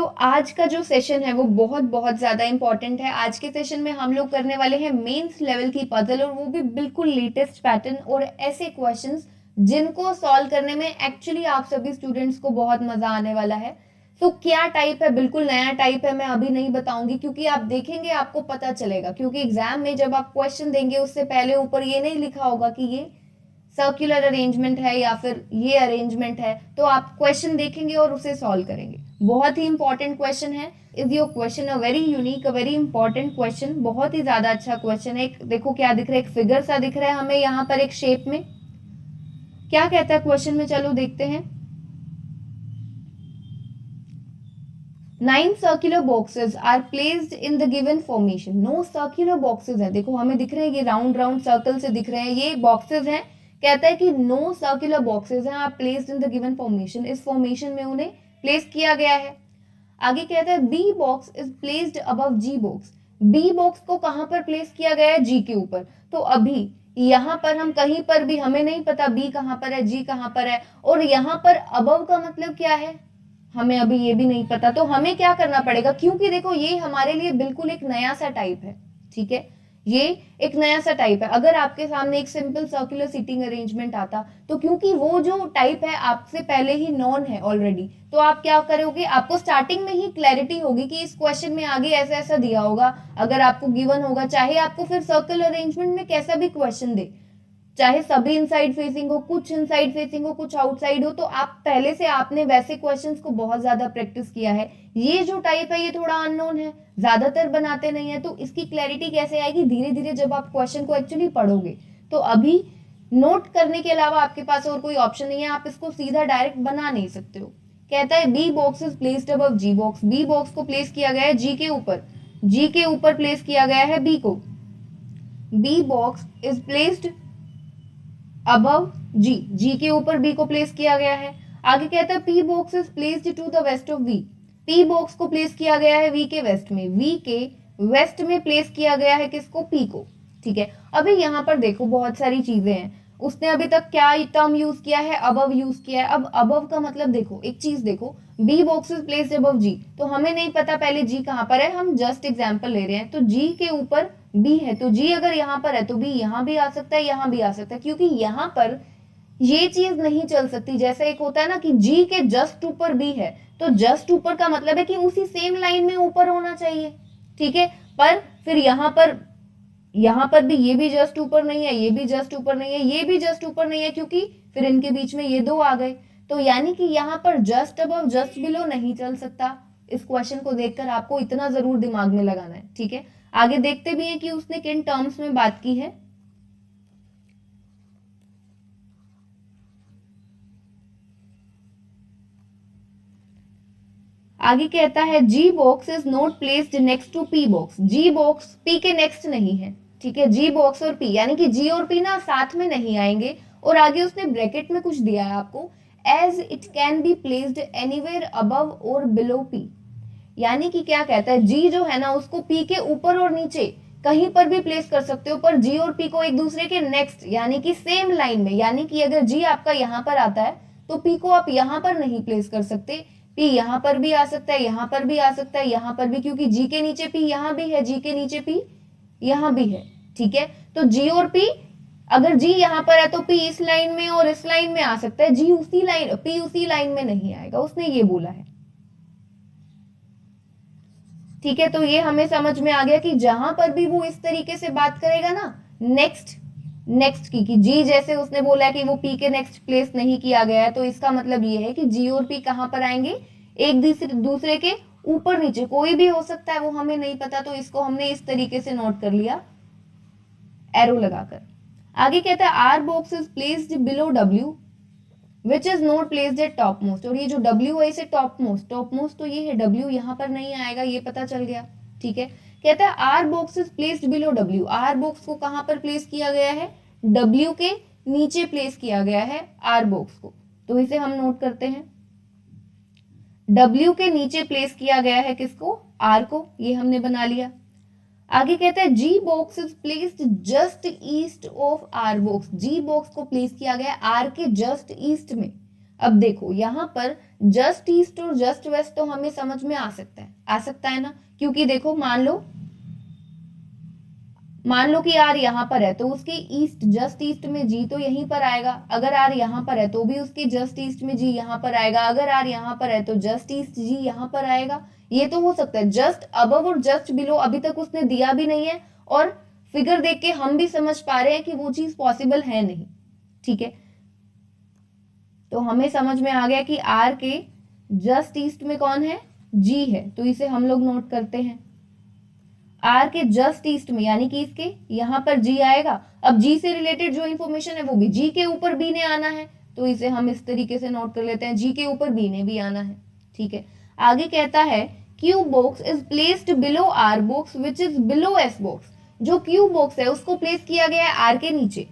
आज का जो सेशन है वो बहुत बहुत ज़्यादा इंपॉर्टेंट है। आज के सेशन में हम लोग करने वाले हैं मेंस लेवल की पजल, और वो भी बिल्कुल लेटेस्ट पैटर्न और ऐसे क्वेश्चंस जिनको सॉल्व करने में एक्चुअली आप सभी स्टूडेंट्स को बहुत मजा आने वाला है। क्या टाइप है, बिल्कुल नया टाइप है, मैं अभी नहीं बताऊंगी क्योंकि आप देखेंगे आपको पता चलेगा। क्योंकि एग्जाम में जब आप क्वेश्चन देंगे उससे पहले ऊपर ये नहीं लिखा होगा कि ये सर्कुलर अरेंजमेंट है या फिर ये अरेंजमेंट है, तो आप क्वेश्चन देखेंगे और उसे सॉल्व करेंगे। बहुत ही इंपॉर्टेंट क्वेश्चन है। Is your question a very unique, a very important question, बहुत ही ज्यादा अच्छा क्वेश्चन है। देखो क्या दिख रहा है, एक फिगर सा दिख रहा है हमें यहाँ पर एक शेप में। क्या कहता है क्वेश्चन में, चलो देखते हैं। 9 circular boxes are placed in the given formation. 9 circular boxes है, देखो हमें दिख रहे हैं ये राउंड राउंड सर्कल से दिख रहे हैं, ये बॉक्सेस हैं। कहता है कि 9 सर्कुलर बॉक्सेस हैं are placed in the given formation, इस फॉर्मेशन में उन्हें प्लेस किया गया है। आगे कहता है B box is placed above G box. B box को कहां पर प्लेस किया गया है, जी के ऊपर। तो अभी यहाँ पर हम कहीं पर भी, हमें नहीं पता बी कहां पर है, जी कहां पर है, और यहाँ पर अबव का मतलब क्या है हमें अभी ये भी नहीं पता। तो हमें क्या करना पड़ेगा, क्योंकि देखो ये हमारे लिए बिल्कुल एक नया सा टाइप है, ठीक है, ये एक नया सा टाइप है। अगर आपके सामने एक सिंपल सर्कुलर सीटिंग अरेंजमेंट आता, तो क्योंकि वो जो टाइप है आपसे पहले ही नॉन है ऑलरेडी, तो आप क्या करोगे, आपको स्टार्टिंग में ही क्लैरिटी होगी कि इस क्वेश्चन में आगे ऐसा ऐसा दिया होगा। अगर आपको गिवन होगा, चाहे आपको फिर सर्कल अरेंजमेंट में कैसा भी क्वेश्चन दे, चाहे सभी इनसाइड फेसिंग हो, कुछ इनसाइड फेसिंग हो, कुछ आउटसाइड हो, तो आप पहले से आपने वैसे क्वेश्चंस को बहुत ज्यादा प्रैक्टिस किया है। ये जो टाइप है ये थोड़ा अननोन है, ज्यादातर बनाते नहीं है, तो इसकी क्लैरिटी कैसे आएगी, धीरे धीरे जब आप क्वेश्चन को एक्चुअली पढ़ोगे। तो अभी नोट करने के अलावा आपके पास और कोई ऑप्शन नहीं है, आप इसको सीधा डायरेक्ट बना नहीं सकते हो। कहता है B box is placed above G box. B box को प्लेस किया गया है जी के ऊपर, जी के ऊपर प्लेस किया गया है बी को। B box is placed above G, G के ऊपर बी को प्लेस किया गया है। आगे कहता है P box is placed to the west of V. P box को प्लेस किया गया है वी के वेस्ट में, वी के वेस्ट में प्लेस किया गया है किसको, पी को, ठीक है। अभी यहाँ पर देखो बहुत सारी चीजें हैं, उसने अभी तक क्या टर्म यूज किया है, अबव यूज किया है। अब अबव का मतलब देखो, एक चीज देखो, B box is placed above G, तो हमें नहीं पता पहले जी कहां पर है, हम जस्ट एग्जांपल ले रहे हैं। तो जी के ऊपर बी है, तो जी अगर यहाँ पर है तो बी यहाँ भी आ सकता है, यहाँ भी आ सकता है, क्योंकि यहाँ पर ये चीज नहीं चल सकती। जैसे एक होता है ना कि जी के जस्ट ऊपर बी है, तो जस्ट ऊपर का मतलब है कि उसी सेम लाइन में ऊपर होना चाहिए, ठीक है। पर फिर यहाँ पर भी ये भी जस्ट ऊपर नहीं है, ये भी जस्ट ऊपर नहीं है, ये भी जस्ट ऊपर नहीं है, क्योंकि फिर इनके बीच में ये दो आ गए। तो यानी कि यहाँ पर जस्ट अबव जस्ट बिलो नहीं चल सकता। इस क्वेश्चन को देखकर आपको इतना जरूर दिमाग में लगाना है, ठीक है। आगे देखते भी हैं कि उसने किन टर्म्स में बात की है। आगे कहता है G box is not placed next to P box. G box P के नेक्स्ट नहीं है, ठीक है। जी बॉक्स और पी यानी कि जी और पी ना साथ में नहीं आएंगे। और आगे उसने ब्रैकेट में कुछ दिया है आपको, as it can be placed anywhere above और बिलो पी। यानी कि क्या कहता है, जी जो है ना उसको पी के ऊपर और नीचे कहीं पर भी प्लेस कर सकते हो, पर जी और पी को एक दूसरे के नेक्स्ट यानी कि सेम लाइन में, यानी कि अगर जी आपका यहाँ पर आता है तो पी को आप यहाँ पर नहीं प्लेस कर सकते। पी यहाँ पर भी आ सकता है, यहाँ पर भी आ सकता है, यहाँ पर भी, क्योंकि जी के नीचे पी यहाँ भी है, जी के नीचे पी यहाँ भी है, ठीक है। तो जी और पी, अगर जी यहाँ पर है तो पी इस लाइन में और इस लाइन में आ सकता है, जी उसी लाइन, पी उसी लाइन में नहीं आएगा, उसने ये बोला है, ठीक है। तो ये हमें समझ में आ गया कि जहां पर भी वो इस तरीके से बात करेगा ना, नेक्स्ट नेक्स्ट की, कि जी जैसे उसने बोला है कि वो पी के नेक्स्ट प्लेस नहीं किया गया है, तो इसका मतलब ये है कि जी और पी कहां पर आएंगे, एक दूसरे के ऊपर नीचे, कोई भी हो सकता है, वो हमें नहीं पता। तो इसको हमने इस तरीके से नोट कर लिया एरो लगाकर। आगे कहता है R box is placed below W which is not placed at top most. और ये जो W है इसे टॉप मोस्ट तो ये है, W यहाँ पर नहीं आएगा, ये पता चल गया, ठीक है। कहता है R box is placed below W। R box को कहां पर प्लेस किया गया है, W के नीचे प्लेस किया गया है आर बॉक्स को, तो इसे हम नोट करते हैं। W के नीचे प्लेस किया गया है किसको, R को, ये हमने बना लिया। आगे कहता है G box is placed just east of R box. G box को प्लेस किया गया आर के जस्ट ईस्ट में। अब देखो यहाँ पर जस्ट ईस्ट और जस्ट वेस्ट तो हमें समझ में आ सकता है ना, क्योंकि देखो मान लो कि आर यहाँ पर है तो उसके ईस्ट जस्ट ईस्ट में जी तो यहीं पर आएगा, अगर आर यहाँ पर है तो भी उसके जस्ट ईस्ट में जी यहाँ पर आएगा, अगर आर यहाँ पर है तो जस्ट ईस्ट जी यहाँ पर आएगा। ये तो हो सकता है। जस्ट अबव और जस्ट बिलो अभी तक उसने दिया भी नहीं है, और फिगर देख के हम भी समझ पा रहे हैं कि वो चीज पॉसिबल है नहीं। ठीक है, तो हमें समझ में आ गया कि आर के जस्ट ईस्ट में कौन है, जी है, तो इसे हम लोग नोट करते हैं। आर के जस्ट ईस्ट में यानी कि इसके यहां पर जी आएगा। अब जी से रिलेटेड जो इंफॉर्मेशन है वो भी जी के ऊपर बी ने आना है, तो इसे हम इस तरीके से नोट कर लेते हैं, जी के ऊपर बी ने भी आना है। ठीक है, आगे कहता है Q box is placed below R box which is below S box. जो क्यू बॉक्स है उसको प्लेस किया गया है आर के नीचे।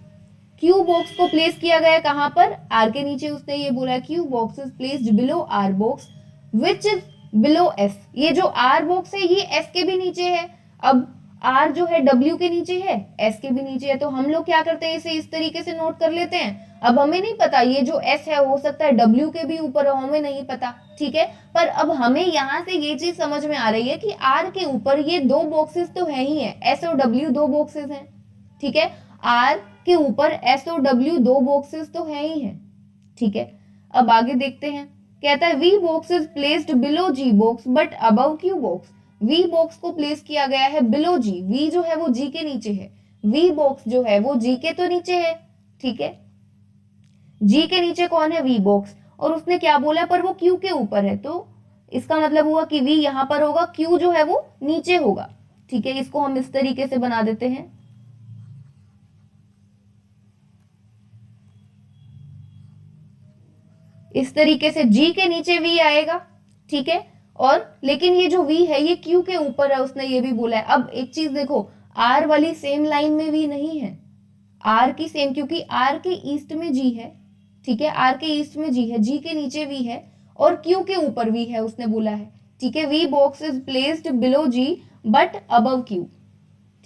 क्यू बॉक्स को प्लेस किया गया है कहां पर, आर के नीचे। उसने ये बोला Q box is placed below R box which is below S. ये जो आर बॉक्स है ये एस के भी नीचे है। अब R जो है W के नीचे है, S के भी नीचे है, तो हम लोग क्या करते हैं, इसे इस तरीके से नोट कर लेते हैं। अब हमें नहीं पता ये जो S है हो सकता है W के भी ऊपर हो, हमें नहीं पता। ठीक है, पर अब हमें यहाँ से ये चीज समझ में आ रही है कि R के ऊपर ये दो बॉक्सेस तो है ही है, S और W दो बॉक्सेस हैं। ठीक है, R के ऊपर S और W दो बॉक्सेस तो है ही है। ठीक है, अब आगे देखते हैं। कहता है V box is placed below G box but above Q box. V box को प्लेस किया गया है बिलो G। V जो है वो G के नीचे है, V बॉक्स जो है वो G के तो नीचे है। ठीक है, G के नीचे कौन है, V बॉक्स, और उसने क्या बोला पर वो Q के ऊपर है, तो इसका मतलब हुआ कि V यहां पर होगा, Q जो है वो नीचे होगा। ठीक है, इसको हम इस तरीके से बना देते हैं। इस तरीके से G के नीचे V आएगा। ठीक है, और लेकिन ये जो V है ये Q के ऊपर है, उसने ये भी बोला है। अब एक चीज देखो, R वाली सेम लाइन में V नहीं है, R की सेम, क्योंकि R के ईस्ट में G है। ठीक है, R के ईस्ट में G है, G के नीचे V है और Q के ऊपर V है, उसने बोला है। ठीक है, V box is placed below G but above Q।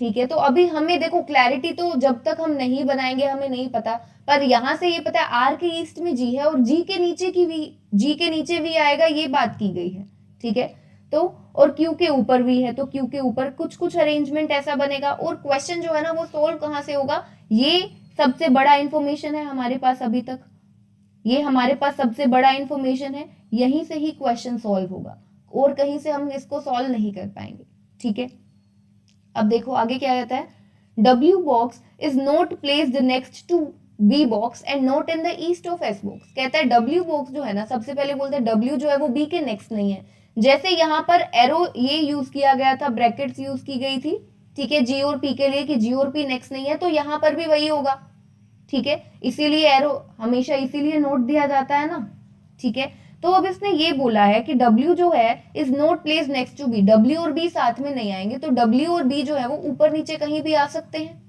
ठीक है, तो अभी हमें देखो क्लैरिटी तो जब तक हम नहीं बनाएंगे हमें नहीं पता, पर यहां से ये पता है आर के ईस्ट में जी है और जी के नीचे की वी, जी के नीचे वी आएगा, ये बात की गई है। ठीक है, तो और क्यू के ऊपर वी है तो क्यू के ऊपर कुछ कुछ अरेंजमेंट ऐसा बनेगा। और क्वेश्चन जो है ना वो सोल्व कहां से होगा, ये सबसे बड़ा इंफॉर्मेशन है हमारे पास अभी तक, ये हमारे पास सबसे बड़ा इंफॉर्मेशन है, यहीं से ही क्वेश्चन सॉल्व होगा और कहीं से हम इसको सॉल्व नहीं कर पाएंगे। ठीक है, अब देखो आगे क्या कहता है, W box is not placed next to B box and not in the east of S box. कहता है W बॉक्स जो है ना, सबसे पहले बोलते हैं W जो है वो B के नेक्स्ट नहीं है। जैसे यहाँ पर एरो ये यूज किया गया था, ब्रैकेट्स यूज की गई थी, ठीक है, G और P के लिए कि G और P नेक्स्ट नहीं है, तो यहाँ पर भी वही होगा। ठीक है, इसीलिए एरो हमेशा इसीलिए नोट दिया जाता है ना। ठीक है, तो अब इसने ये बोला है कि W जो है is not place next to B, W और B साथ में नहीं आएंगे, तो W और B जो है वो ऊपर नीचे कहीं भी आ सकते हैं,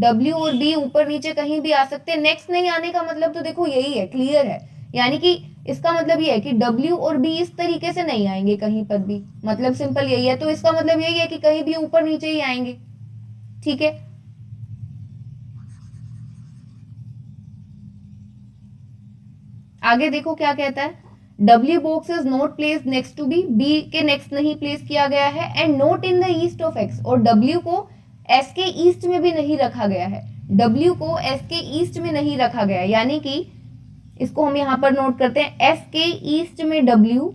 W और B ऊपर नीचे कहीं भी आ सकते हैं। नेक्स्ट नहीं आने का मतलब तो देखो यही है, क्लियर है, यानी कि इसका मतलब ये है कि W और B इस तरीके से नहीं आएंगे कहीं पर भी, मतलब सिंपल यही है। तो इसका मतलब यही है कि कहीं भी ऊपर नीचे ही आएंगे। ठीक है, आगे देखो क्या कहता है, W box is not place next to B के नेक्स्ट नहीं प्लेस किया गया है, and not in the east of X, और W को S के ईस्ट में भी नहीं रखा गया है, W को S के ईस्ट में नहीं रखा गया है, यानी कि इसको हम यहां पर नोट करते हैं, S के ईस्ट में W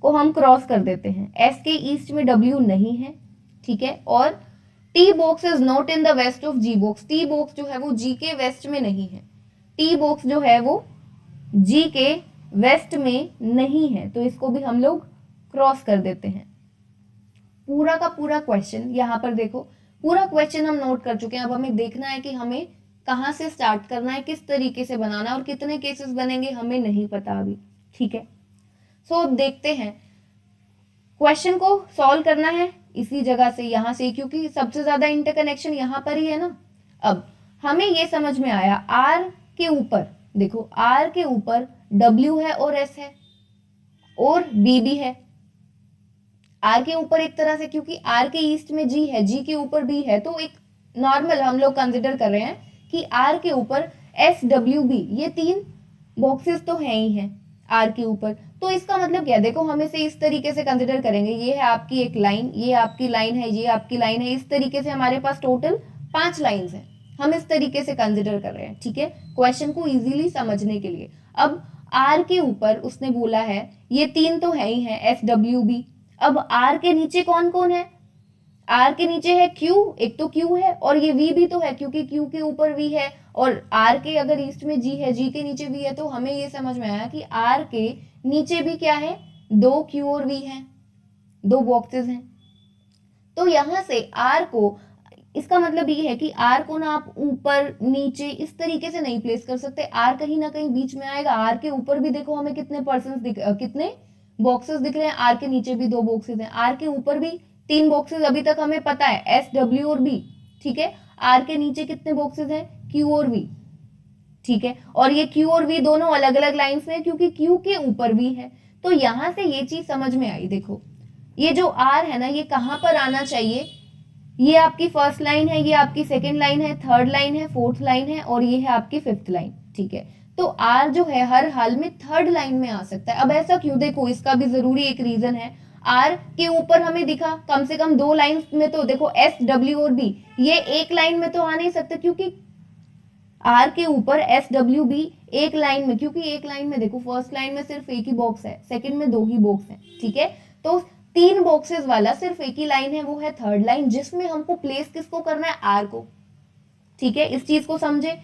को हम क्रॉस कर देते हैं, S के ईस्ट में W नहीं है। ठीक है, और T box is not in the west of G box, T box जो है वो G के वेस्ट में नहीं है, T बॉक्स जो है वो G के वेस्ट में नहीं है, तो इसको भी हम लोग क्रॉस कर देते हैं। पूरा का पूरा क्वेश्चन यहाँ पर देखो, पूरा क्वेश्चन हम नोट कर चुके हैं। अब हमें देखना है कि हमें कहाँ से स्टार्ट करना है, किस तरीके से बनाना है, और कितने केसेस बनेंगे हमें नहीं पता अभी। ठीक है, सो अब देखते हैं, क्वेश्चन को सॉल्व करना है इसी जगह से, यहाँ से, क्योंकि सबसे ज्यादा इंटरकनेक्शन यहाँ पर ही है ना। अब हमें ये समझ में आया, आर के ऊपर देखो, R के ऊपर W है और S है और B भी है। R के ऊपर एक तरह से, क्योंकि R के ईस्ट में G है, G के ऊपर B है, तो एक नॉर्मल हम लोग कंसिडर कर रहे हैं कि R के ऊपर S W B ये तीन बॉक्सेस तो है ही हैं आर के ऊपर। तो इसका मतलब क्या है, देखो हम इसे इस तरीके से कंसिडर करेंगे, ये है आपकी एक लाइन, ये आपकी लाइन है, ये आपकी लाइन है, इस तरीके से हमारे पास टोटल 5 लाइंस हैं, हम इस तरीके से कंसिडर कर रहे हैं, ठीक है, क्वेश्चन को इजीली समझने के लिए। अब आर के ऊपर उसने बोला है ये 3 तो है ही है, एस डब्ल्यू बी। अब आर के नीचे कौन कौन है, आर के नीचे है क्यू, एक तो क्यू है, और ये वी भी तो है क्योंकि क्यू के ऊपर वी है, और आर के अगर ईस्ट में जी है, जी के नीचे वी है, तो हमें ये समझ में आया कि आर के नीचे भी क्या है, 2 क्यू और वी है, 2 बॉक्सेस हैं। तो यहां से आर को, इसका मतलब ये है कि आर को ना आप ऊपर नीचे इस तरीके से नहीं प्लेस कर सकते, आर कहीं ना कहीं बीच में आएगा। आर के ऊपर भी देखो हमें कितने कितने बॉक्सेस दिख रहे हैं, आर के नीचे भी 2 बॉक्सेस हैं, आर के ऊपर भी 3 बॉक्सेस अभी तक हमें पता है, एस डब्ल्यू और बी, ठीक है। आर के नीचे कितने बॉक्सेस हैं, क्यू और वी, ठीक है, और ये क्यू और वी दोनों अलग अलग लाइंस में क्योंकि क्यू के ऊपर वी है। तो यहां से ये चीज समझ में आई, देखो ये जो आर है ना, ये कहां पर आना चाहिए, ये आपकी फर्स्ट लाइन है, ये आपकी सेकेंड लाइन है, थर्ड लाइन है, फोर्थ लाइन है, और ये है आपकी फिफ्थ लाइन, ठीक है। तो आर जो है हर हाल में थर्ड लाइन में आ सकता है। अब ऐसा क्यों, देखो इसका भी जरूरी एक रीजन है, आर के ऊपर हमें दिखा कम से कम 2 लाइन में, तो देखो एस डब्ल्यू और बी ये एक लाइन में तो आ नहीं सकते, क्योंकि आर के ऊपर एस डब्ल्यू बी एक लाइन में, क्योंकि एक लाइन में देखो फर्स्ट लाइन में सिर्फ एक ही बॉक्स है, सेकंड में 2 ही बॉक्स है, ठीक है। तो 3 बॉक्सेस वाला सिर्फ एक ही लाइन है, वो है थर्ड लाइन, जिसमें हमको प्लेस किसको करना है, आर को, ठीक है। इस चीज को समझे,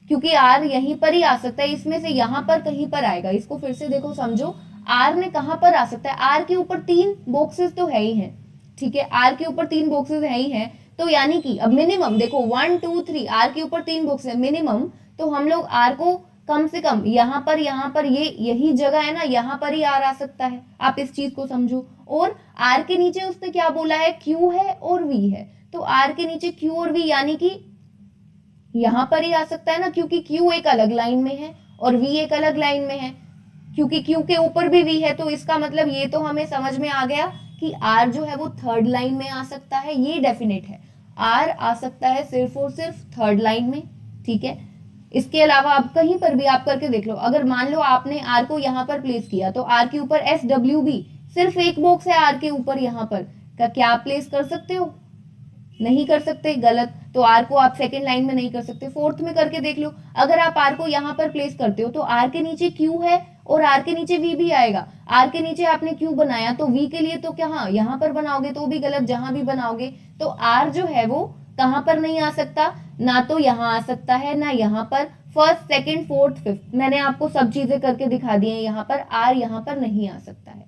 क्योंकि आर यहीं पर ही आ सकता है, इसमें से यहां पर कहीं पर आएगा, इसको फिर से देखो समझो, आर ने कहां पर आ सकता है, आर के ऊपर 3 बॉक्सेस तो है ही है, ठीक है, आर के ऊपर 3 बॉक्सेस है ही है, तो यानी कि अब मिनिमम देखो 1 2 3 आर के ऊपर 3 बॉक्स है मिनिमम, तो हम लोग आर को कम से कम यहाँ पर ये यही जगह है ना, यहाँ पर ही आर आ सकता है, आप इस चीज को समझो। और आर के नीचे उसने क्या बोला है, क्यू है और वी है, तो आर के नीचे क्यू और वी यानी कि यहां पर ही आ सकता है ना, क्योंकि क्यू एक अलग लाइन में है और वी एक अलग लाइन में है, क्योंकि क्यू के ऊपर भी वी है, तो इसका मतलब ये तो हमें समझ में आ गया कि आर जो है वो थर्ड लाइन में आ सकता है, ये डेफिनेट है, आर आ सकता है सिर्फ और सिर्फ थर्ड लाइन में, ठीक है। इसके अलावा आप कहीं पर भी आप करके देख लो, अगर मान लो आपने आर को यहाँ पर प्लेस किया, तो आर के ऊपर एस डब्ल्यू बी सिर्फ एक बॉक्स है आर के ऊपर, यहाँ पर क्या आप प्लेस कर सकते हो, नहीं कर सकते, गलत। तो आर को आप सेकेंड लाइन में नहीं कर सकते, फोर्थ में करके देख लो, अगर आप आर को यहाँ पर प्लेस करते हो तो आर के नीचे क्यू है और आर के नीचे वी भी आएगा, आर के नीचे आपने क्यू बनाया तो वी के लिए तो क्या यहाँ पर बनाओगे तो भी गलत, जहां भी बनाओगे, तो आर जो है वो कहां पर नहीं आ सकता, ना तो यहाँ आ सकता है ना यहाँ पर, फर्स्ट सेकेंड फोर्थ फिफ्थ मैंने आपको सब चीजें करके दिखा दी है, यहाँ पर आर यहाँ पर नहीं आ सकता है,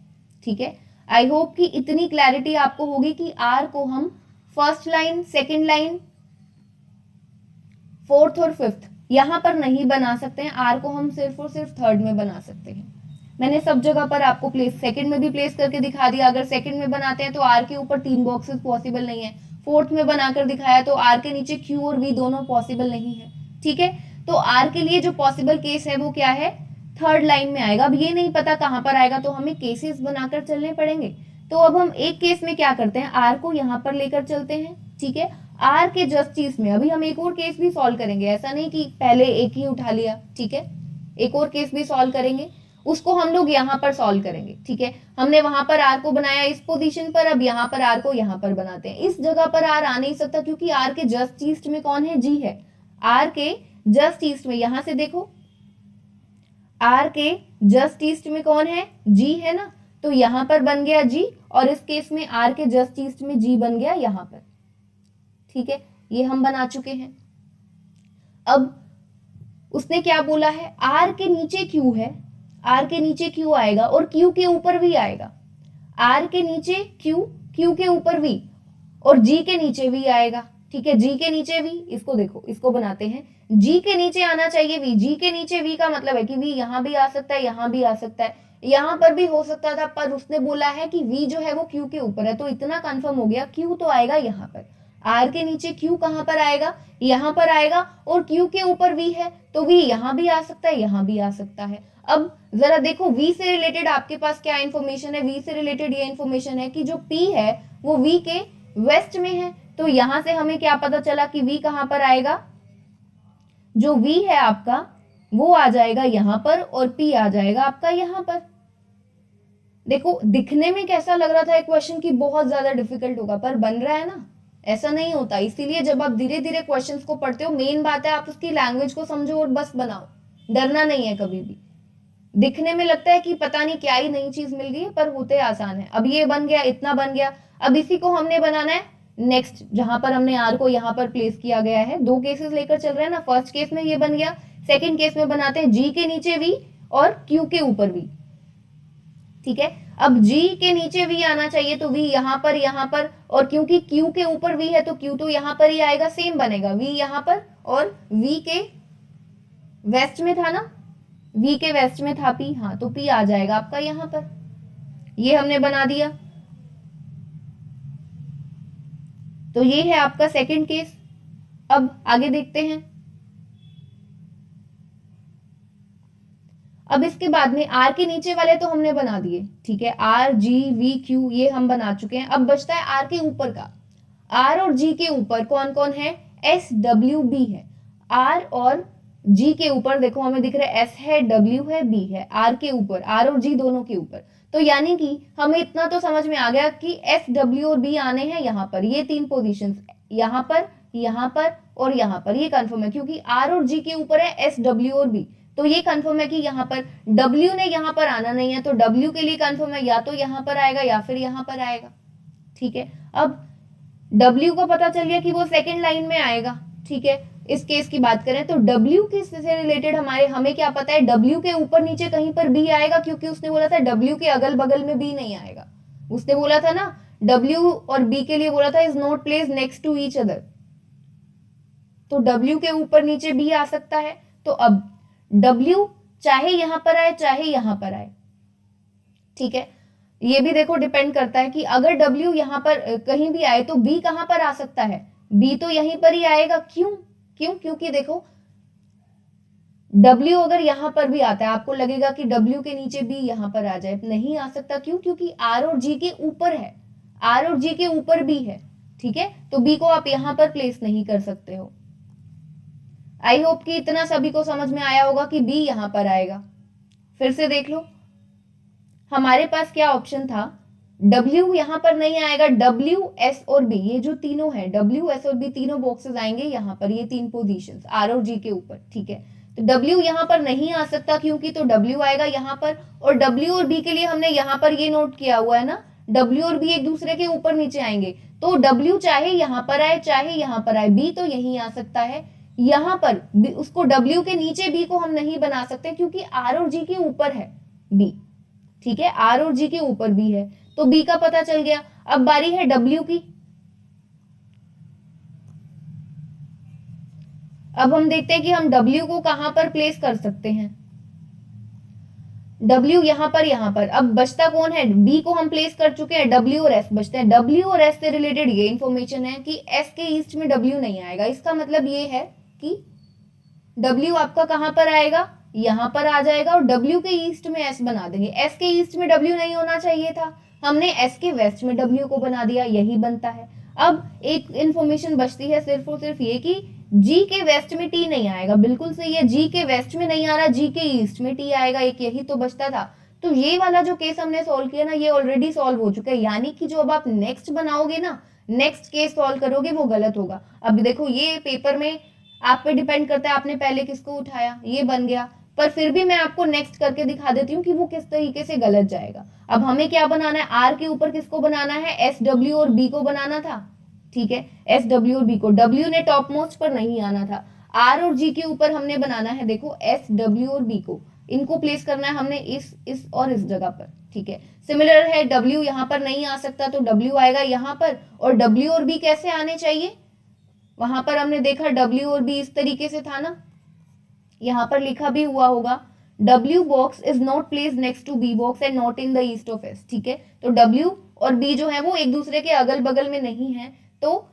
ठीक है। आई होप कि इतनी क्लैरिटी आपको होगी कि आर को हम first line, second line, fourth और फिफ्थ यहां पर नहीं बना सकते हैं, आर को हम सिर्फ और सिर्फ थर्ड में बना सकते हैं। मैंने सब जगह पर आपको प्लेस सेकंड में भी प्लेस करके दिखा दिया, अगर सेकंड में बनाते हैं तो आर के ऊपर 3 बॉक्सेस पॉसिबल नहीं है, फोर्थ में बनाकर दिखाया तो आर के नीचे क्यू और वी दोनों पॉसिबल नहीं है, ठीक है। तो आर के लिए जो पॉसिबल केस है वो क्या है, थर्ड लाइन में आएगा। अब ये नहीं पता कहां पर आएगा, तो हमें केसेस बनाकर चलने पड़ेंगे। तो अब हम एक केस में क्या करते हैं, आर को यहां पर लेकर चलते हैं, ठीक है। आर के जस्ट में अभी हम एक और केस भी सॉल्व करेंगे, ऐसा नहीं कि पहले एक ही उठा लिया, ठीक है, एक और केस भी सॉल्व करेंगे, उसको हम लोग यहाँ पर सॉल्व करेंगे, ठीक है। हमने वहां पर आर को बनाया इस पोजीशन पर, अब यहाँ पर आर को यहाँ पर बनाते हैं, इस जगह पर आर आ नहीं सकता क्योंकि आर के जस्ट ईस्ट में कौन है, जी है, आर के जस्ट ईस्ट में, यहां से देखो आर के जस्ट ईस्ट में कौन है, जी है ना, तो यहां पर बन गया जी, और इस केस में आर के जस्ट ईस्ट में जी बन गया यहां पर, ठीक है, ये हम बना चुके हैं। अब उसने क्या बोला है, आर के नीचे क्यू है, आर के नीचे क्यू आएगा और क्यू के ऊपर भी आएगा, आर के नीचे क्यू, क्यू के ऊपर वी, और जी के नीचे भी आएगा, ठीक है, जी के नीचे वी, इसको देखो, इसको बनाते हैं, जी के नीचे आना चाहिए वी, जी के नीचे वी का मतलब है कि वी यहां भी आ सकता है, यहां भी आ सकता है, यहां पर भी हो सकता था, पर उसने बोला है कि वी जो है वो क्यू के ऊपर है, तो इतना कंफर्म हो गया, क्यू तो आएगा यहाँ पर, आर के नीचे क्यू कहां पर आएगा, यहां पर आएगा, और क्यू के ऊपर वी है, तो वी यहां भी आ सकता है, यहां भी आ सकता है। अब जरा देखो वी से रिलेटेड आपके पास क्या इंफॉर्मेशन है, वी से रिलेटेड ये इंफॉर्मेशन है कि जो पी है वो वी के वेस्ट में है, तो यहां से हमें क्या पता चला कि वी कहां पर आएगा, जो वी है आपका वो आ जाएगा यहाँ पर और P आ जाएगा आपका यहाँ पर। देखो दिखने में कैसा लग रहा था एक क्वेश्चन की बहुत ज्यादा डिफिकल्ट होगा, पर बन रहा है ना, ऐसा नहीं होता। इसीलिए जब आप धीरे धीरे क्वेश्चंस को पढ़ते हो, मेन बात है आप उसकी लैंग्वेज को समझो और बस बनाओ, डरना नहीं है कभी भी। दिखने में लगता है कि पता नहीं क्या ही नई चीज मिल गई है, पर होते आसान है। अब ये बन गया, इतना बन गया। अब इसी को हमने बनाना है नेक्स्ट, जहां पर हमने आर को यहाँ पर प्लेस किया गया है। दो केसेस लेकर चल रहे हैं ना, फर्स्ट केस में ये बन गया, सेकेंड केस में बनाते हैं जी के नीचे वी और क्यू के ऊपर वी। ठीक है, अब G के नीचे V आना चाहिए, तो V यहाँ पर, और क्योंकि Q के ऊपर V है तो Q तो यहाँ पर ही आएगा, सेम बनेगा V यहाँ पर, और V के वेस्ट में था ना, V के वेस्ट में था P, हाँ तो P आ जाएगा आपका यहाँ पर। ये हमने बना दिया। तो ये है आपका सेकंड केस। अब आगे देखते हैं। अब इसके बाद में आर के नीचे वाले तो हमने बना दिए, ठीक है, आर जी वी क्यू ये हम बना चुके हैं। अब बचता है आर के ऊपर का। आर और जी के ऊपर कौन कौन है? एस डब्ल्यू बी है। आर और जी के ऊपर देखो हमें दिख रहा है एस है, डब्ल्यू है, बी है। आर के ऊपर, आर और जी दोनों के ऊपर। तो यानी कि हमें इतना तो समझ में आ गया कि एस डब्ल्यू और बी आने हैं यहाँ पर, ये तीन पोजिशन, यहाँ पर, यहाँ पर और यहाँ पर। ये कंफर्म है क्योंकि आर और जी के ऊपर है एस डब्ल्यू और बी, तो ये कंफर्म है कि यहाँ पर W ने यहाँ पर आना नहीं है, तो W के लिए कंफर्म है या तो यहाँ पर आएगा या फिर यहाँ पर आएगा। ठीक है, अब W को पता चल गया कि वो सेकंड लाइन में आएगा। ठीक है, इस केस की बात करें तो W के से रिलेटेड हमें क्या पता है, W के ऊपर नीचे कहीं पर B आएगा, क्योंकि उसने बोला था W के अगल बगल में B नहीं आएगा। उसने बोला था ना W और B के लिए बोला था is not place next to each other, तो W के ऊपर नीचे B आ सकता है। तो अब W चाहे यहां पर आए चाहे यहां पर आए, ठीक है, ये भी देखो डिपेंड करता है कि अगर W यहां पर कहीं भी आए तो B कहां पर आ सकता है, B तो यहीं पर ही आएगा। क्यों? क्योंकि देखो W अगर यहां पर भी आता है, आपको लगेगा कि W के नीचे B यहां पर आ जाए, नहीं आ सकता। क्यों? क्योंकि R और G के ऊपर है, R और G के ऊपर B है। ठीक है, तो B को आप यहां पर प्लेस नहीं कर सकते हो। आई होप कि इतना सभी को समझ में आया होगा कि बी यहां पर आएगा। फिर से देख लो, हमारे पास क्या ऑप्शन था, W यहां पर नहीं आएगा, W S और B ये जो तीनों है, W S और B तीनों बॉक्सेस आएंगे यहां पर, ये तीन पोजीशंस R और G के ऊपर। ठीक है, तो W यहां पर नहीं आ सकता क्योंकि, तो W आएगा यहां पर, और W और B के लिए हमने यहां पर ये नोट किया हुआ है ना, W और B एक दूसरे के ऊपर नीचे आएंगे, तो W चाहे यहां पर आए चाहे यहां पर आए, B तो यहीं आ सकता है। यहां पर उसको W के नीचे B को हम नहीं बना सकते क्योंकि R और G के ऊपर है B। ठीक है, R और G के ऊपर B है, तो B का पता चल गया। अब बारी है W की। अब हम देखते हैं कि हम W को कहां पर प्लेस कर सकते हैं। W यहां पर। अब बचता कौन है, B को हम प्लेस कर चुके हैं, W और S बचते हैं। W और S से रिलेटेड ये इंफॉर्मेशन है कि S के ईस्ट में W नहीं आएगा। इसका मतलब ये है कि W आपका कहां पर आएगा, यहां पर आ जाएगा, और W के ईस्ट में S बना देंगे। S के ईस्ट में W नहीं होना चाहिए था, हमने S के वेस्ट में W को बना दिया, यही बनता है। अब एक इंफॉर्मेशन बचती है सिर्फ और सिर्फ ये कि G के वेस्ट में T नहीं आएगा। बिल्कुल सही है, G के वेस्ट में नहीं आ रहा, G के ईस्ट में T आएगा, एक यही तो बचता था। तो ये वाला जो केस हमने सॉल्व किया ना, ये ऑलरेडी सॉल्व हो चुका है, यानी कि जो अब आप नेक्स्ट बनाओगे ना, नेक्स्ट केस सॉल्व करोगे वो गलत होगा। अब देखो ये पेपर में आप पे डिपेंड करता है आपने पहले किसको उठाया, ये बन गया, पर फिर भी मैं आपको नेक्स्ट करके दिखा देती हूँ कि वो किस तरीके से गलत जाएगा। अब हमें क्या बनाना है, आर के ऊपर किसको बनाना है, एस डब्ल्यू और बी को बनाना था। ठीक है, एस डब्ल्यू और बी को, डब्ल्यू ने टॉप मोस्ट पर नहीं आना था। आर और जी के ऊपर हमने बनाना है, देखो एस डब्ल्यू और बी को, इनको प्लेस करना है हमने इस और इस जगह पर। ठीक है, सिमिलर है, डब्ल्यू यहाँ पर नहीं आ सकता तो डब्ल्यू आएगा यहाँ पर, और डब्ल्यू और बी कैसे आने चाहिए, वहां पर हमने देखा डब्ल्यू और बी इस तरीके से था ना, यहां पर लिखा भी हुआ होगा, W box is not place next to B box and not in the east of S। ठीक है, तो W और B जो है वो एक दूसरे के अगल बगल में नहीं है, तो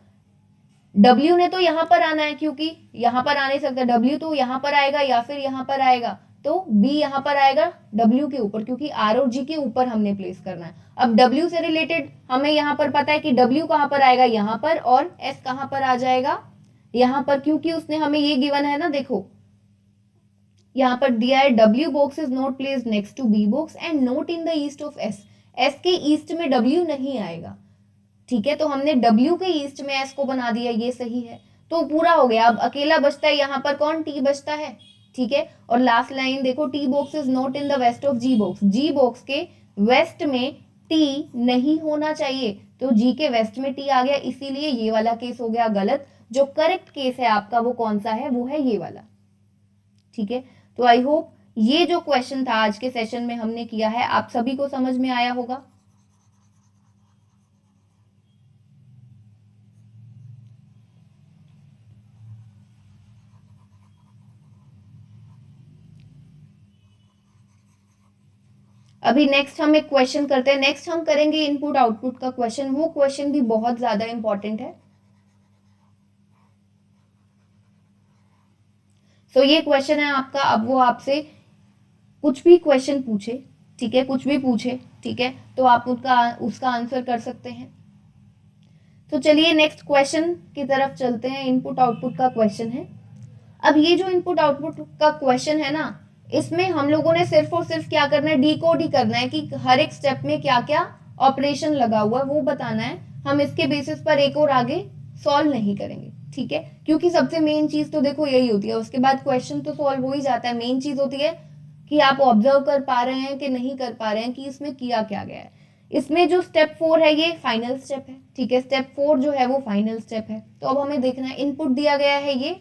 W ने तो यहां पर आना है, क्योंकि यहां पर आ नहीं सकता, W तो यहां पर आएगा या फिर यहां पर आएगा, तो B यहां पर आएगा W के ऊपर, क्योंकि R और G के ऊपर हमने प्लेस करना है। अब W से रिलेटेड हमें यहां पर पता है कि W कहां पर आएगा, यहां पर, और S कहां पर आ जाएगा, यहां पर, क्योंकि उसने हमें ये गिवन है ना, देखो यहाँ पर दिया है W box is not placed next to B box and not in the east of S। S के ईस्ट में W नहीं आएगा, ठीक है, तो हमने W के ईस्ट में S को बना दिया, ये सही है, तो पूरा हो गया। अब अकेला बचता है यहाँ पर कौन, T बचता है, ठीक है। और लास्ट लाइन देखो, T box is not in the west of G box. G box के वेस्ट में T नहीं होना चाहिए, तो G के वेस्ट में T आ गया, इसीलिए ये वाला केस हो गया गलत। जो करेक्ट केस है आपका वो कौन सा है, वो है ये वाला, ठीक है। तो आई होप ये जो क्वेश्चन था आज के सेशन में हमने किया है आप सभी को समझ में आया होगा। अभी नेक्स्ट हम एक क्वेश्चन करते हैं। नेक्स्ट हम करेंगे इनपुट आउटपुट का क्वेश्चन। वो क्वेश्चन भी बहुत ज्यादा इंपॉर्टेंट है। तो ये क्वेश्चन है आपका, अब वो आपसे कुछ भी क्वेश्चन पूछे, ठीक है, कुछ भी पूछे, ठीक है, तो आप उसका आंसर कर सकते हैं। तो चलिए नेक्स्ट क्वेश्चन की तरफ चलते हैं। इनपुट आउटपुट का क्वेश्चन है। अब ये जो इनपुट आउटपुट का क्वेश्चन है ना, इसमें हम लोगों ने सिर्फ और सिर्फ क्या करना है, डिकोड ही करना है कि हर एक स्टेप में क्या क्या ऑपरेशन लगा हुआ है वो बताना है। हम इसके बेसिस पर एक और आगे सॉल्व नहीं करेंगे, ठीक है, क्योंकि सबसे मेन चीज तो देखो यही होती है। उसके बाद क्वेश्चन तो सॉल्व हो ही जाता है, मेन चीज होती है कि आप ऑब्जर्व कर पा रहे हैं कि नहीं कर पा रहे हैं कि इसमें किया क्या गया है। इसमें जो स्टेप 4 है ये फाइनल स्टेप है, ठीक है, स्टेप 4 जो है वो फाइनल स्टेप है। तो अब हमें देखना है, इनपुट दिया गया है ये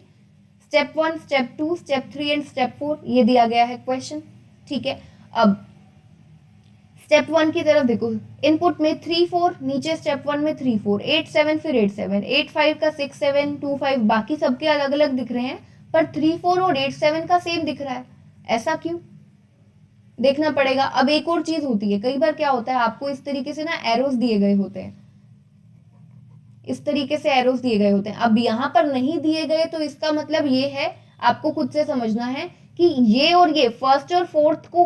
step 1, step 2, step 3 and step 4, ये दिया गया है क्वेश्चन, ठीक है। अब स्टेप 1 की तरफ देखो, इनपुट में 3 4, नीचे स्टेप 1 में 3 4, 8 7 फिर 8 7, 8 5 का 6 7 2 5, बाकी सबके अलग अलग दिख रहे हैं पर 3 4 और 8 7 का सेम दिख रहा है, ऐसा क्यों, देखना पड़ेगा। अब एक और चीज होती है, कई बार क्या होता है आपको इस तरीके से ना एरोस दिए गए होते हैं, इस तरीके से एरोस दिए गए होते हैं। अब यहाँ पर नहीं दिए गए तो इसका मतलब ये है, आपको खुद से समझना है कि ये और ये फर्स्ट और फोर्थ को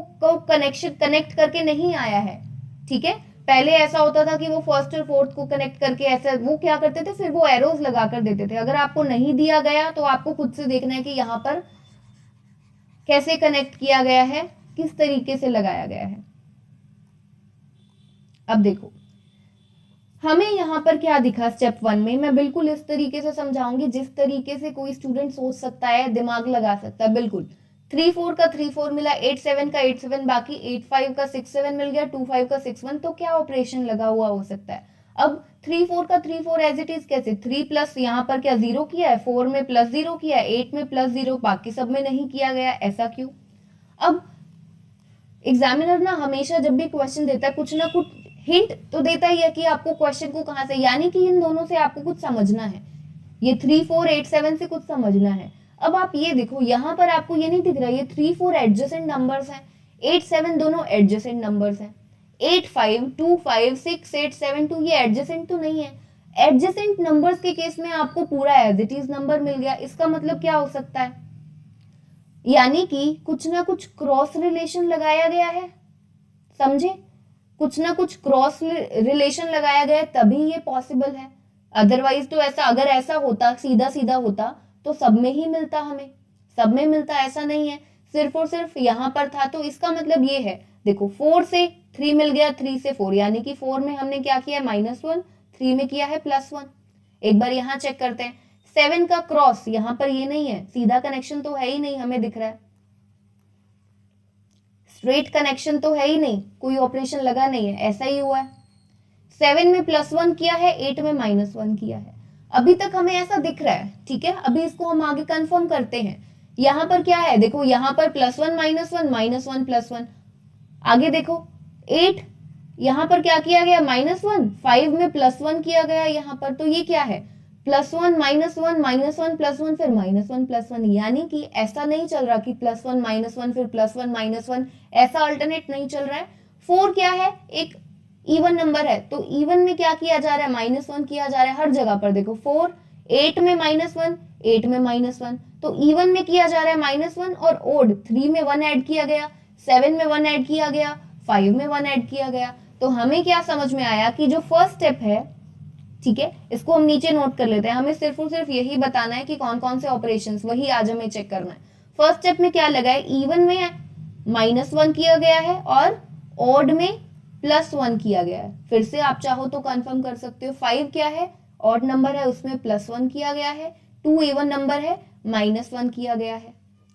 कनेक्ट करके नहीं आया है, ठीक है। पहले ऐसा होता था कि वो फर्स्ट और फोर्थ को कनेक्ट करके ऐसा वो क्या करते थे, फिर वो एरोस लगा कर देते थे। अगर आपको नहीं दिया गया तो आपको खुद से देखना है कि यहाँ पर कैसे कनेक्ट किया गया है, किस तरीके से लगाया गया है। अब देखो हमें यहाँ पर क्या दिखा स्टेप 1 में, मैं बिल्कुल इस तरीके से समझाऊंगी जिस तरीके से कोई स्टूडेंट सोच सकता है, दिमाग लगा सकता है। बिल्कुल 3 4 का 3 4 मिला, 8 7 का 8 7, बाकी 8 5 का 6 7 मिल गया, 2 5 का 6 1, तो क्या ऑपरेशन लगा हुआ हो सकता है। अब 3 4 का 3 4 एज इट इज कैसे, 3 प्लस यहाँ पर क्या 0 किया है, 4 में प्लस 0 किया है, 8 में प्लस 0, बाकी सब में नहीं किया गया, ऐसा क्यों। अब एग्जामिनर ना हमेशा जब भी क्वेश्चन देता है कुछ ना कुछ हिंट तो देता ही है कि आपको क्वेश्चन को कहां से, यानी कि इन दोनों से आपको कुछ समझना है, ये 3 4 8 7 से कुछ समझना है। अब आप ये देखो यहाँ पर आपको ये नहीं दिख रहा, ये 3 4 एडजेसेंट नंबर्स हैं, 8 7 दोनों एडजेसेंट नंबर्स हैं, 8 5 2 5 6 8 7 2 ये एडजेसेंट तो नहीं है। एडजेसेंट नंबर्स के केस में आपको पूरा एज इट इज नंबर मिल गया, इसका मतलब क्या हो सकता है, यानी कि कुछ ना कुछ क्रॉस रिलेशन लगाया गया है, समझे, कुछ ना कुछ क्रॉस रिलेशन लगाया गया है तभी ये पॉसिबल है। अदरवाइज तो ऐसा, अगर ऐसा होता सीधा सीधा होता तो सब में ही मिलता, हमें सब में मिलता, ऐसा नहीं है सिर्फ और सिर्फ यहाँ पर था। तो इसका मतलब ये है, देखो 4 से 3 मिल गया, 3 से 4, यानी कि 4 में हमने क्या किया -1, 3 में किया है +1। एक बार यहाँ चेक करते हैं, 7 का क्रॉस यहाँ पर ये नहीं है, सीधा कनेक्शन तो है ही नहीं, हमें दिख रहा है स्ट्रेट कनेक्शन तो है ही नहीं, कोई ऑपरेशन लगा नहीं है, ऐसा ही हुआ है। 7 में +1 किया है, 8 में -1 किया है, अभी तक हमें ऐसा दिख रहा है, ठीक है। अभी इसको हम आगे कंफर्म करते हैं। यहाँ पर क्या है, देखो यहाँ पर +1 -1 -1 +1, आगे देखो 8, यहाँ पर क्या किया गया -1, 5 में +1 किया गया यहाँ पर, तो ये क्या है +1 -1 -1 +1 फिर -1 +1, यानी कि ऐसा नहीं चल रहा कि +1 -1 फिर +1 -1, ऐसा अल्टरनेट नहीं चल रहा है। 4 क्या है, एक इवन नंबर है, तो इवन में क्या किया जा रहा है, -1 किया जा रहा है हर जगह पर। देखो 4 8 में -1 8 में -1, तो इवन में किया जा रहा है -1, और ओड 3 में 1 ऐड किया गया, 7 में 1 ऐड किया गया, 5 में 1 ऐड किया गया। तो हमें क्या समझ में आया कि जो फर्स्ट स्टेप है, ठीक है, इसको हम नीचे नोट कर लेते हैं, हमें सिर्फ और सिर्फ यही बताना है कि कौन कौन से ऑपरेशंस, वही आज हमें चेक करना है। फर्स्ट स्टेप में क्या लगा है, इवन में -1 किया गया है और ऑड में +1 किया गया है। फिर से आप चाहो तो कंफर्म कर सकते हो। 5 क्या है, ऑड नंबर है, उसमें +1 किया गया है। 2 इवन नंबर है, -1 किया गया है।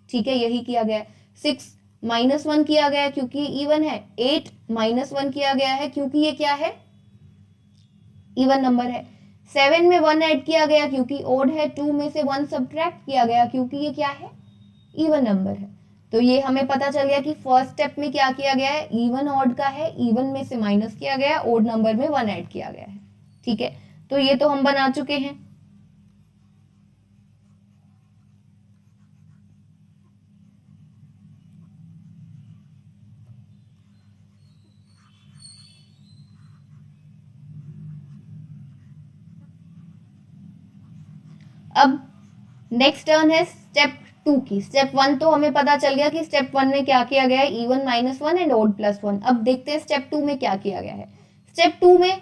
ठीक है, यही किया गया है। 6 -1 किया गया है क्योंकि इवन है। 8 -1 किया गया है क्योंकि ये क्या है, इवन नंबर है। 7 में 1 ऐड किया गया क्योंकि ओड है। 2 में से 1 सब्ट्रैक्ट किया गया क्योंकि ये क्या है, इवन नंबर है। तो ये हमें पता चल गया कि फर्स्ट स्टेप में क्या किया गया है, इवन ऑड का है, इवन में से माइनस किया गया, ओड नंबर में 1 ऐड किया गया है। ठीक है, तो ये तो हम बना चुके हैं। अब नेक्स्ट टर्न है स्टेप 2 की। स्टेप 1 तो हमें पता चल गया कि स्टेप 1 में क्या किया गया है, इवन -1 एंड ऑड +1। अब देखते हैं स्टेप 2 में क्या किया गया है। स्टेप 2 में,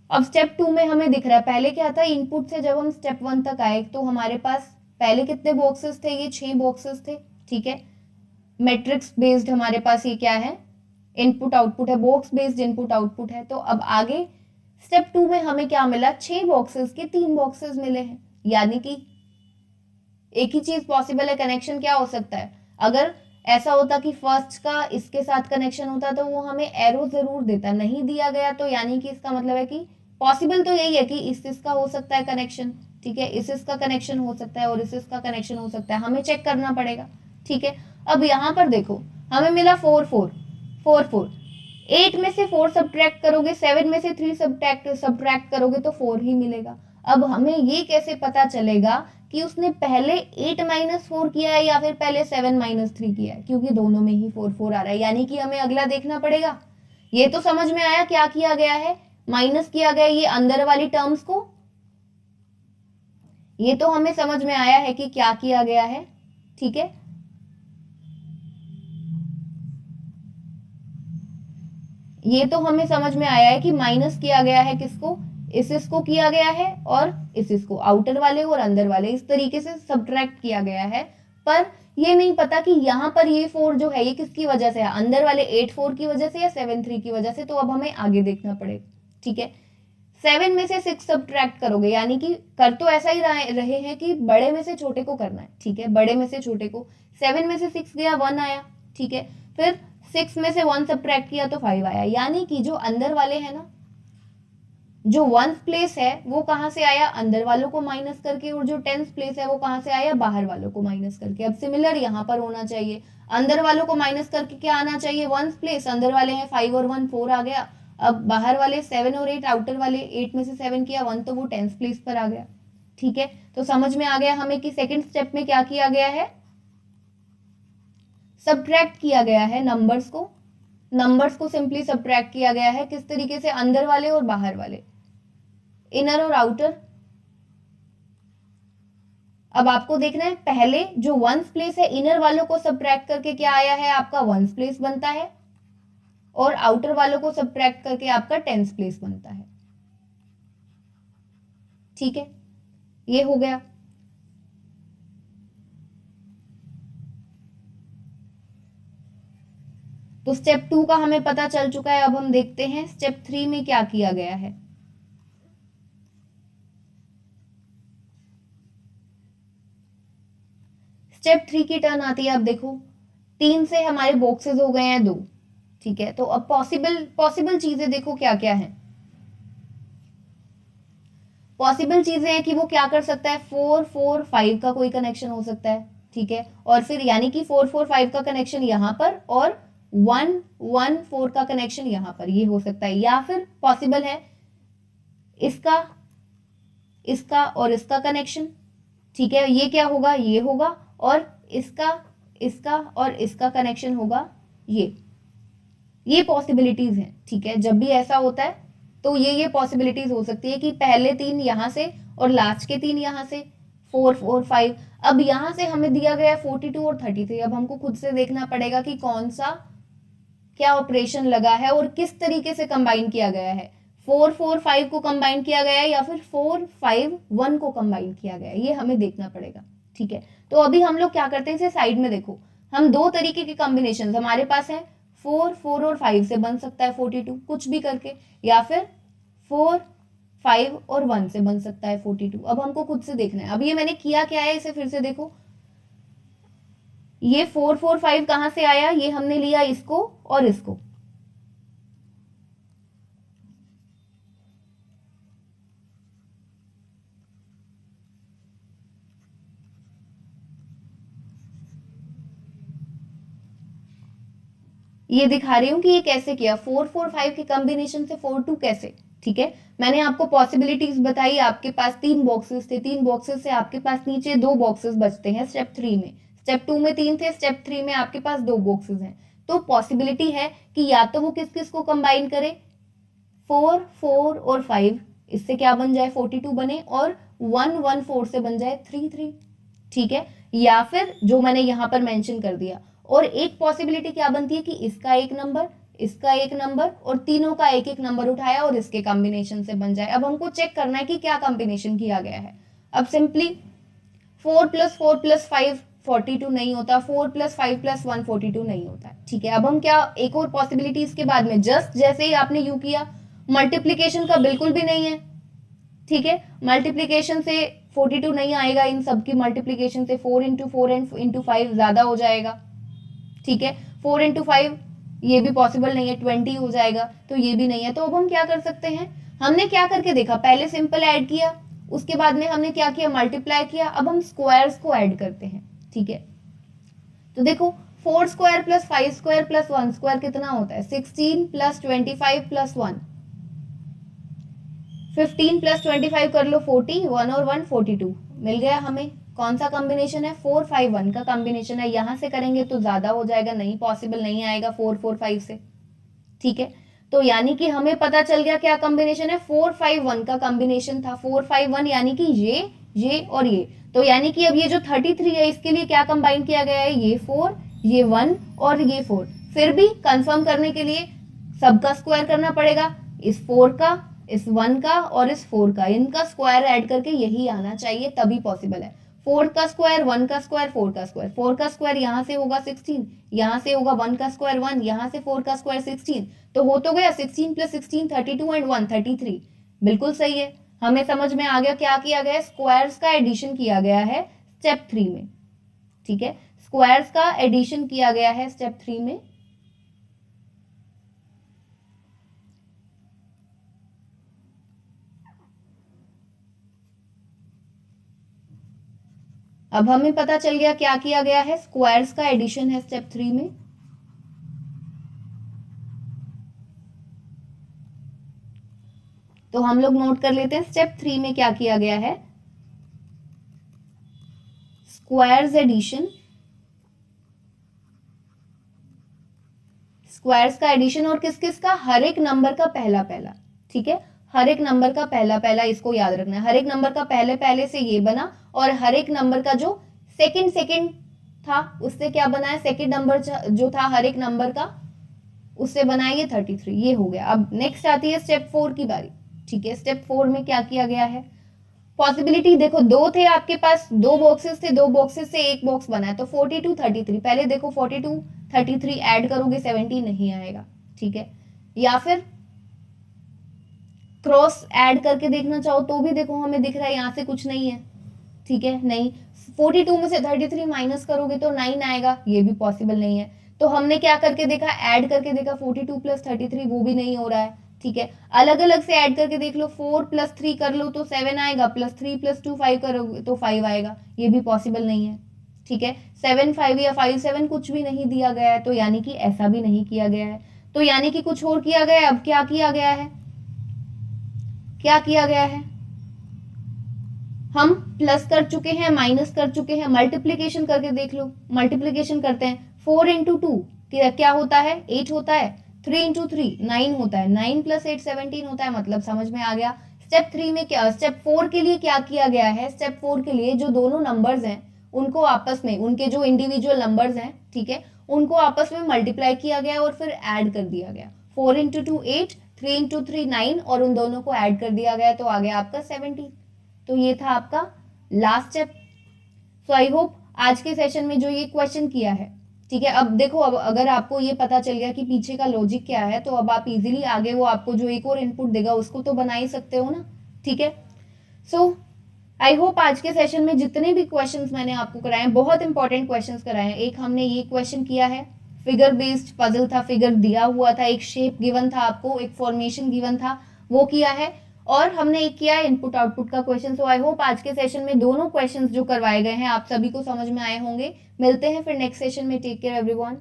अब स्टेप 2 में हमें दिख रहा है पहले क्या था, इनपुट से जब हम स्टेप 1 तक आए तो हमारे पास पहले कितने बॉक्सेस थे, ये 6 बॉक्सेस थे। ठीक है, मैट्रिक्स बेस्ड हमारे पास ये क्या है, इनपुट आउटपुट है, बॉक्स बेस्ड इनपुट आउटपुट है। तो अब आगे स्टेप 2 में हमें क्या मिला, 6 बॉक्सेस के 3 बॉक्सेस मिले हैं। यानी कि एक ही चीज पॉसिबल है। कनेक्शन क्या हो सकता है, अगर ऐसा होता कि फर्स्ट का इसके साथ कनेक्शन होता तो वो हमें एरो जरूर देता, नहीं दिया गया तो यानी कि इसका मतलब है कि पॉसिबल तो यही है कि इसका हो सकता है कनेक्शन। ठीक है, इसका कनेक्शन हो सकता है और इसका कनेक्शन हो सकता है, हमें चेक करना पड़ेगा। ठीक है, अब यहाँ पर देखो हमें मिला 4 4 4 4। 8 में से 4 सब्ट्रैक्ट करोगे, 7 में से 3 सब्ट्रैक्ट करोगे तो 4 ही मिलेगा। अब हमें ये कैसे पता चलेगा कि उसने पहले 8 -4 किया है या फिर पहले 7 -3 किया है, क्योंकि दोनों में ही 4 4 आ रहा है। यानी कि हमें अगला देखना पड़ेगा। ये तो समझ में आया क्या किया गया है, माइनस किया गया ये अंदर वाली टर्म्स को। ये तो हमें समझ में आया है कि क्या किया गया है। ठीक है, ये तो हमें समझ में आया है कि माइनस किया गया है किसको, इसको किया गया है और इसको, आउटर वाले और अंदर वाले, इस तरीके से सब्ट्रैक्ट किया गया है। पर ये नहीं पता कि यहाँ पर ये 4 जो है ये किसकी वजह से है, अंदर वाले 8 4 की वजह से या 7 3 की वजह से। तो अब हमें आगे देखना पड़ेगा। ठीक है, 7 में से 6 सब्ट्रैक्ट करोगे, यानी कि कर तो ऐसा ही रहे हैं कि बड़े में से छोटे को करना है। ठीक है, बड़े में से छोटे को, 7 में से 6 गया 1 आया। ठीक है, फिर 6 में से 1 सब्ट्रैक्ट किया तो 5 आया। यानी कि जो अंदर वाले हैं ना, जो 1 प्लेस है वो कहां से आया, अंदर वालों को माइनस करके, और जो 10 प्लेस है वो कहां से आया, बाहर वालों को माइनस करके। अब सिमिलर यहां पर होना चाहिए, अंदर वालों को माइनस करके क्या आना चाहिए, 1 प्लेस, अंदर वाले हैं 5 और 1 4 आ गया। अब बाहर वाले 7 और 8, आउटर वाले 8 में से 7 किया 1 तो वो 10 प्लेस पर आ गया। ठीक है, तो समझ में आ गया हमें कि सेकेंड स्टेप में क्या किया गया है, सब्ट्रैक्ट किया गया है नंबर्स को सिंपली सब्ट्रैक्ट किया गया है। किस तरीके से, अंदर वाले और बाहर वाले, इनर और आउटर। अब आपको देखना है पहले जो 1 प्लेस है, इनर वालों को सब्ट्रैक्ट करके क्या आया है, आपका 1 प्लेस बनता है, और आउटर वालों को सब्ट्रैक्ट करके आपका 10 प्लेस बनता है। ठीक है, ये हो गया। तो स्टेप 2 का हमें पता चल चुका है। अब हम देखते हैं स्टेप 3 में क्या किया गया है। स्टेप 3 की टर्न आती है। अब देखो 3 से हमारे बॉक्सेस हो गए हैं 2। ठीक है, तो अब पॉसिबल चीजें देखो क्या क्या है। पॉसिबल चीजें हैं कि वो क्या कर सकता है, 4 4 5 का कोई कनेक्शन हो सकता है। ठीक है, और फिर यानी कि 4 4 5 का कनेक्शन यहां पर, और 1 1 4 का कनेक्शन यहां पर, ये हो सकता है। या फिर पॉसिबल है इसका इसका और इसका कनेक्शन। ठीक है, ये क्या होगा, ये होगा, और इसका और इसका कनेक्शन होगा ये पॉसिबिलिटीज हैं। ठीक है, जब भी ऐसा होता है तो ये पॉसिबिलिटीज हो सकती है कि पहले 3 यहां से और लास्ट के 3 यहां से, 4 4 5। अब यहां से हमें दिया गया 42 और 33। अब हमको खुद से देखना पड़ेगा कि कौन सा क्या ऑपरेशन लगा है और किस तरीके से कंबाइन किया गया है। 4 4 5 को कंबाइन किया गया है या फिर 4 5 1 को कंबाइन किया गया है, ये हमें देखना पड़ेगा। ठीक है, तो अभी हम लोग क्या करते हैं, इसे साइड में देखो, हम दो तरीके के कॉम्बिनेशन हमारे पास है, 4 4 और 5 से बन सकता है 42 कुछ भी करके, या फिर 4 5 और 1 से बन सकता है 42। अब हमको खुद से देखना है। अब ये मैंने किया क्या है, इसे फिर से देखो, ये 4 4 5 कहां से आया, ये हमने लिया इसको और इसको, ये दिखा रही हूं कि ये कैसे किया, 4 4 5 के कॉम्बिनेशन से 4 2 कैसे। ठीक है, मैंने आपको पॉसिबिलिटीज बताई, आपके पास 3 बॉक्सेस थे, 3 बॉक्सेस से आपके पास नीचे 2 बॉक्सेस बचते हैं स्टेप 3 में, स्टेप 2 में 3 थे, स्टेप 3 में आपके पास 2 बॉक्सेस हैं। तो पॉसिबिलिटी है कि या तो वो किस किस को कंबाइन करे, 4 4 और 5, इससे क्या बन जाए 42 बने, और 1 1 4 से बन जाए 3 3। ठीक है, या फिर जो मैंने यहां पर मेंशन कर दिया, और एक पॉसिबिलिटी क्या बनती है कि इसका एक नंबर, इसका एक नंबर और तीनों का एक एक नंबर उठाया और इसके कॉम्बिनेशन से बन जाए। अब हमको चेक करना है कि क्या कॉम्बिनेशन किया गया है। अब सिंपली 4 + 5 42 नहीं होता, 4 + 5 + 1 42 नहीं होता। ठीक है, अब हम क्या, एक और पॉसिबिलिटी इसके बाद में, जस्ट जैसे ही आपने यू किया, मल्टीप्लीकेशन का बिल्कुल भी नहीं है। ठीक है, मल्टीप्लीकेशन से 42 नहीं आएगा, इन सब की मल्टीप्लीकेशन से 4 × 4 एंड × 5 ज्यादा हो जाएगा। ठीक है, 4 × 5 ये भी पॉसिबल नहीं है, 20 हो जाएगा, तो ये भी नहीं है। तो अब हम क्या कर सकते हैं, हमने क्या करके देखा, पहले सिंपल ऐड किया, उसके बाद में हमने क्या किया, मल्टीप्लाई किया। अब हम स्क्वायर्स को ऐड करते हैं। ठीक है, तो देखो 4 स्क्वायर + 5 स्क्वायर + 1 स्क्वायर कितना होता है, 16 + 25 + 1, 15 + 25 कर लो 40, 1 और 1 42 मिल गया हमें। कौन सा कॉम्बिनेशन है, 4 5 1 का कॉम्बिनेशन है। यहां से करेंगे तो ज्यादा हो जाएगा, नहीं पॉसिबल नहीं आएगा 4 4 5 से। ठीक है, तो यानी कि हमें पता चल गया क्या कॉम्बिनेशन है, 4 5 1 का कॉम्बिनेशन था, 4 5 1 यानी कि ये और ये। तो यानी कि अब ये जो 33 है इसके लिए क्या कंबाइन किया गया है, ये 4, ये 1 और ये 4। फिर भी कंफर्म करने के लिए सबका स्क्वायर करना पड़ेगा, इस 4 का, इस 1 का और इस 4 का, इनका स्क्वायर ऐड करके यही आना चाहिए, तभी पॉसिबल है। 4 का स्क्वायर, 1 का स्क्वायर, 4 का स्क्वायर, 4 का स्क्वायर यहाँ से होगा 16, यहाँ से होगा 1 का स्क्वायर 1, यहाँ से 4 का स्क्वायर 16, तो हो तो गया 16 + 16 32 एंड 1 33। बिल्कुल सही है, हमें समझ में आ गया क्या किया गया है, स्क्वायर्स का एडिशन किया गया है स्टेप 3 में। ठीक है, स्क्वायर्स का एडिशन किया गया है स्टेप 3 में। अब हमें पता चल गया क्या किया गया है, स्क्वायर्स का एडिशन है स्टेप 3 में। तो हम लोग नोट कर लेते हैं स्टेप 3 में क्या किया गया है, स्क्वायर्स एडिशन, स्क्वायर्स का एडिशन, और किस किस का, हर एक नंबर का पहला पहला। ठीक है, हर एक नंबर का पहला पहला, इसको याद रखना है, हर एक नंबर का पहले पहले से ये बना, और हर एक नंबर का जो सेकंड सेकंड था उससे क्या बना है, सेकंड नंबर जो था हर एक नंबर का उससे बनाया ये 33, ये हो गया। अब नेक्स्ट आती है स्टेप 4 की बारी। ठीक है, स्टेप 4 में क्या किया गया है, पॉसिबिलिटी देखो, दो थे आपके पास, दो बॉक्सेस थे, दो बॉक्सेस से एक बॉक्स बना है, तो 42 33, पहले देखो 42 33 ऐड करोगे 70 नहीं आएगा। ठीक है, या फिर क्रॉस ऐड करके देखना चाहो तो भी देखो हमें दिख रहा है यहाँ से कुछ नहीं है। ठीक है, नहीं, 42 में से 33 माइनस करोगे तो 9 आएगा, ये भी पॉसिबल नहीं है। तो हमने क्या करके देखा, ऐड करके देखा, 42 + 33, वो भी नहीं हो रहा है। ठीक है, अलग अलग से ऐड करके देख लो, 4 + 3 कर लो तो 7 आएगा, +3 + 2 5 करोगे तो 5 आएगा, ये भी पॉसिबल नहीं है। ठीक है, 7 5 या 5 7 कुछ भी नहीं दिया गया है, तो यानी कि ऐसा भी नहीं किया गया है, तो यानी कि कुछ और किया गया है। अब क्या किया गया है, क्या किया गया है, हम प्लस कर चुके हैं, माइनस कर चुके हैं, मल्टीप्लीकेशन करके देख लो, मल्टीप्लीकेशन करते हैं, 4 × 2 क्या होता है, 8 होता है, 3 × 3 9 होता है, 9 + 8 17 होता है, मतलब समझ में आ गया। स्टेप 3 में क्या, स्टेप 4 के लिए क्या किया गया है, स्टेप 4 के लिए जो दोनों नंबर्स हैं उनको आपस में, उनके जो इंडिविजुअल नंबर्स हैं, ठीक है, उनको आपस में मल्टीप्लाई किया गया और फिर ऐड कर दिया गया, 4 × 2 8, 3 × 3 9, और उन दोनों को ऐड कर दिया गया, तो आ गया आपका 70। तो ये था आपका last step. So I hope आज के सेशन में जो ये क्वेश्चन किया है, ठीक है, अब देखो, अब अगर आपको ये पता चल गया कि पीछे का लॉजिक क्या है, तो अब आप इजीली आगे वो आपको जो एक और इनपुट देगा उसको तो बना ही सकते हो ना, ठीक है। सो आई होप आज के सेशन में जितने भी क्वेश्चंस मैंने आपको कराए हैं, बहुत इंपॉर्टेंट क्वेश्चंस कराए हैं। एक हमने ये क्वेश्चन किया है, फिगर बेस्ड पजल था, फिगर दिया हुआ था, एक शेप गिवन था आपको, एक फॉर्मेशन गिवन था, वो किया है, और हमने एक किया है इनपुट आउटपुट का क्वेश्चन। सो आई होप आज के सेशन में दोनों क्वेश्चंस जो करवाए गए हैं आप सभी को समझ में आए होंगे। मिलते हैं फिर नेक्स्ट सेशन में। Take care everyone.